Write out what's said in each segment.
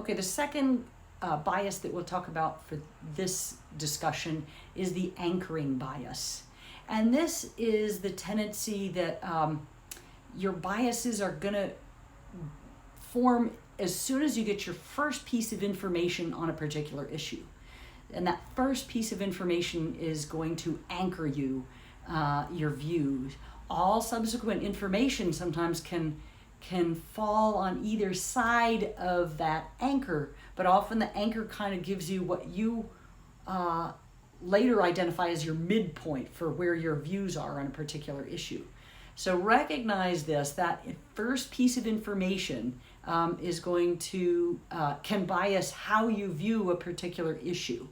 Okay, the second bias that we'll talk about for this discussion is the anchoring bias. And this is the tendency that your biases are going to form as soon as you get your first piece of information on a particular issue. And that first piece of information is going to anchor you, your views. All subsequent information sometimes can fall on either side of that anchor, but often the anchor kind of gives you what you later identify as your midpoint for where your views are on a particular issue. So recognize this, that first piece of information is going to, can bias how you view a particular issue.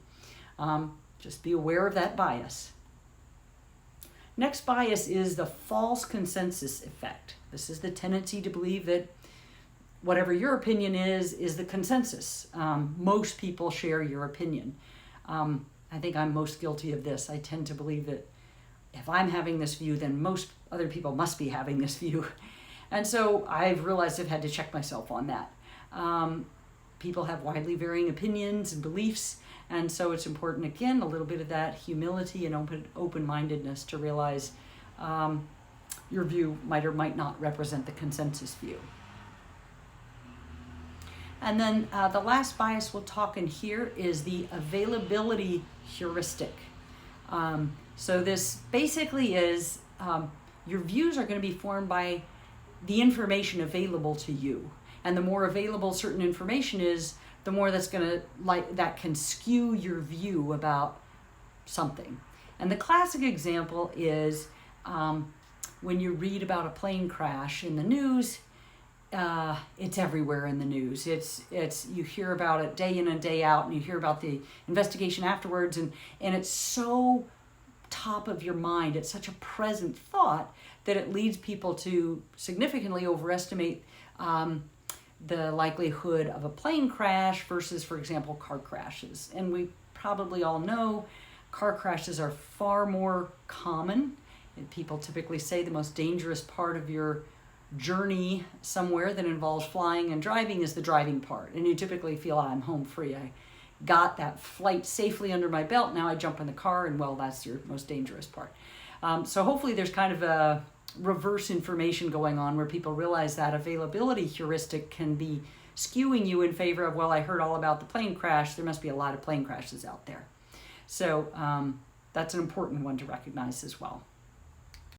Just be aware of that bias. Next bias is the false consensus effect. This is the tendency to believe that whatever your opinion is the consensus. Most people share your opinion. I think I'm most guilty of this. I tend to believe that if I'm having this view, then most other people must be having this view. And so I've realized I've had to check myself on that. People have widely varying opinions and beliefs, and so it's important, again, a little bit of that humility and open-mindedness to realize your view might or might not represent the consensus view. And then the last bias we'll talk in here is the availability heuristic. So this basically is your views are going to be formed by the information available to you. And the more available certain information is, the more that's going to that can skew your view about something. And the classic example is when you read about a plane crash in the news. It's everywhere in the news. It's you hear about it day in and day out, and you hear about the investigation afterwards, and it's so top of your mind. It's such a present thought that it leads people to significantly overestimate the likelihood of a plane crash versus, for example, car crashes. And we probably all know car crashes are far more common, and people typically say the most dangerous part of your journey somewhere that involves flying and driving is the driving part. And you typically feel, I'm home free. I got that flight safely under my belt. Now I jump in the car, and well, that's your most dangerous part. So hopefully there's kind of a reverse information going on where people realize that availability heuristic can be skewing you in favor of, well, I heard all about the plane crash. There must be a lot of plane crashes out there. So that's an important one to recognize as well.